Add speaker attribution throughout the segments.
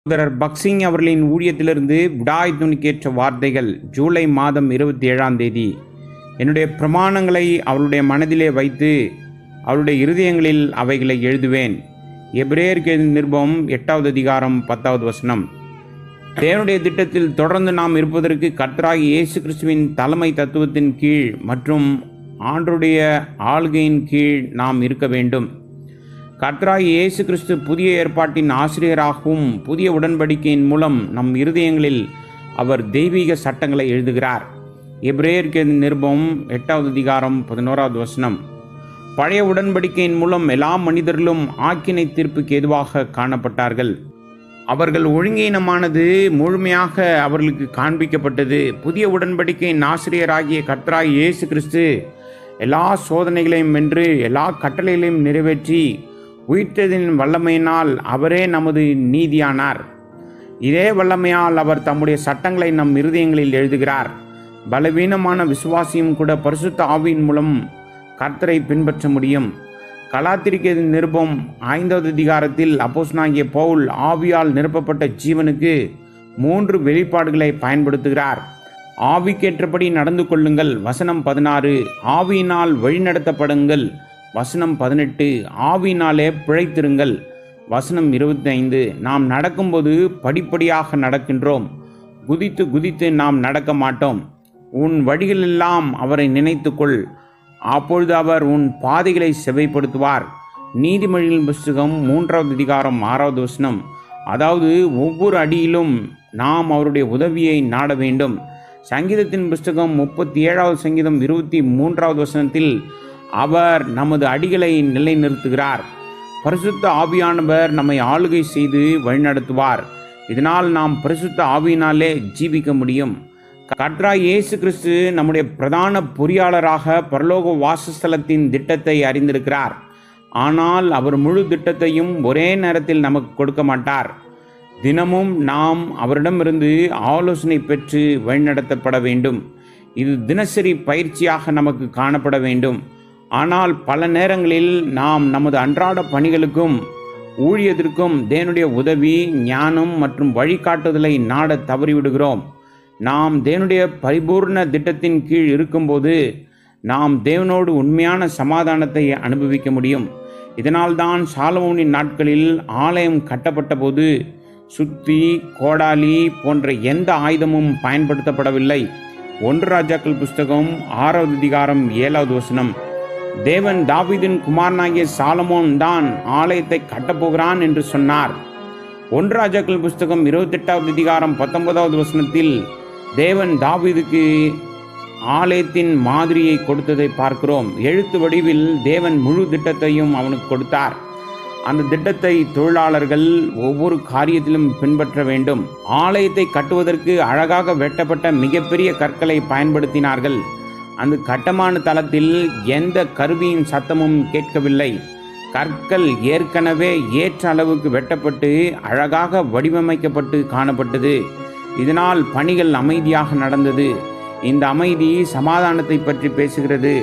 Speaker 1: சகோதரர் பக்சிங் அவர்களின் ஊழியத்திலிருந்து விடாய் துணிக்கேற்ற வார்த்தைகள். ஜூலை மாதம் 27 என்னுடைய பிரமாணங்களை அவருடைய மனதிலே வைத்து அவருடைய இருதயங்களில் அவைகளை எழுதுவேன். எபிரேயருக்கு நிருபம் 8 தேவனுடைய திட்டத்தில் தொடர்ந்து நாம் இருப்பதற்கு கர்த்தராகிய இயேசு கிறிஸ்துவின் தலைமை தத்துவத்தின் கீழ் மற்றும் ஆண்டருடைய ஆளுகையின் கீழ் நாம் இருக்க வேண்டும். கர்த்தராகிய இயேசு கிறிஸ்து புதிய ஏற்பாட்டின் ஆசிரியராகவும் புதிய உடன்படிக்கையின் மூலம் நம் இருதயங்களில் அவர் தெய்வீக சட்டங்களை எழுதுகிறார். எபிரேயருக்கு நிருபம் 8 பழைய உடன்படிக்கையின் மூலம் எல்லா மனிதர்களும் ஆக்கினை தீர்ப்புக்கு எதுவாக காணப்பட்டார்கள். அவர்கள் ஒழுங்கீனமானது முழுமையாக அவர்களுக்கு காண்பிக்கப்பட்டது. புதிய உடன்படிக்கையின் ஆசிரியராகிய கர்த்தராகிய இயேசு கிறிஸ்து எல்லா சோதனைகளையும் வென்று எல்லா கட்டளைகளையும் நிறைவேற்றி உயிர்த்ததின் வல்லமையினால் அவரே நமது நீதியானார். இதே வல்லமையால் அவர் தம்முடைய சட்டங்களை நம் இருதயங்களில் எழுதுகிறார். பலவீனமான விசுவாசியும் கூட பரிசுத்த ஆவியின் மூலம் கர்த்தரை பின்பற்ற முடியும். கலாத்திரிக்க நிருபம் 5 அப்போஸ்தலனாகிய பவுல் ஆவியால் நிரப்பப்பட்ட ஜீவனுக்கு 3 வெளிப்பாடுகளை பயன்படுத்துகிறார். ஆவிக்கேற்றபடி நடந்து கொள்ளுங்கள் வசனம் 16, ஆவியினால் வழிநடத்தப்படுங்கள் வசனம் 18, ஆவியினாலே பிழைத்திருங்கள் வசனம் 25. நாம் நடக்கும்போது படிப்படியாக நடக்கின்றோம். குதித்து குதித்து நாம் நடக்க மாட்டோம். உன் வழிகளெல்லாம் அவரை நினைத்துக்கொள், அப்பொழுது அவர் உன் பாதைகளை செவைப்படுத்துவார். நீதிமொழிகளின் புஸ்தகம் 3 அதாவது ஒவ்வொரு அடியிலும் நாம் அவருடைய உதவியை நாட வேண்டும். சங்கீதத்தின் புஸ்தகம் 37 23 அவர் நமது அடிகளை நிலைநிறுத்துகிறார். பரிசுத்த ஆவியானவர் நம்மை ஆளுகை செய்து வழிநடத்துவார். இதனால் நாம் பரிசுத்த ஆவியினாலே ஜீவிக்க முடியும். கர்த்தராகிய இயேசு கிறிஸ்து நம்முடைய பிரதான பொறியாளராக பரலோக வாசஸ்தலத்தின் திட்டத்தை அறிந்திருக்கிறார். ஆனால் அவர் முழு திட்டத்தையும் ஒரே நேரத்தில் நமக்கு கொடுக்க மாட்டார். தினமும் நாம் அவரிடமிருந்து ஆலோசனை பெற்று வழிநடத்தப்பட வேண்டும். இது தினசரி பயிற்சியாக நமக்கு காணப்பட வேண்டும். ஆனால் பல நேரங்களில் நாம் நமது அன்றாட பணிகளுக்கும் ஊழியத்திற்கும் தேவனுடைய உதவி, ஞானம் மற்றும் வழிகாட்டுதலை நாட தவறிவிடுகிறோம். நாம் தேவனுடைய பரிபூர்ண திட்டத்தின் கீழ் இருக்கும்போது நாம் தேவனோடு உண்மையான சமாதானத்தை அனுபவிக்க முடியும். இதனால்தான் சாலமோனின் நாட்களில் ஆலயம் கட்டப்பட்ட போது சுத்தி, கோடாலி போன்ற எந்த ஆயுதமும் பயன்படுத்தப்படவில்லை. 1 ராஜாக்கள் புஸ்தகம் 6 தேவன் தாவீதின் குமாரனாகிய சாலமோன் தான் ஆலயத்தை கட்டப்போகிறான் என்று சொன்னார். 1 ராஜாக்கள் புஸ்தகம் 28 தேவன் தாவீதுக்கு ஆலயத்தின் மாதிரியை கொடுத்ததை பார்க்கிறோம். எழுத்து வடிவில் தேவன் முழு திட்டத்தையும் அவனுக்கு கொடுத்தார். அந்த திட்டத்தை தொழிலாளர்கள் ஒவ்வொரு காரியத்திலும் பின்பற்ற வேண்டும். ஆலயத்தை கட்டுவதற்கு அழகாக வெட்டப்பட்ட மிகப்பெரிய கற்களை பயன்படுத்தினார்கள். அந்த கட்டமான தளத்தில் எந்த கருவியின் சத்தமும் கேட்கவில்லை. கற்கள் ஏற்கனவே ஏற்ற அளவுக்கு வெட்டப்பட்டு அழகாக வடிவமைக்கப்பட்டு காணப்பட்டது. இதனால் பணிகள் அமைதியாக நடந்தது. இந்த அமைதி சமாதானத்தை பற்றி பேசுகிறது.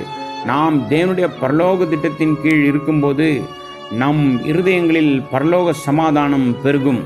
Speaker 1: நாம் தேவனுடைய பரலோக திட்டத்தின் கீழ் இருக்கும்போது நம் இருதயங்களில் பரலோக சமாதானம் பெருகும்.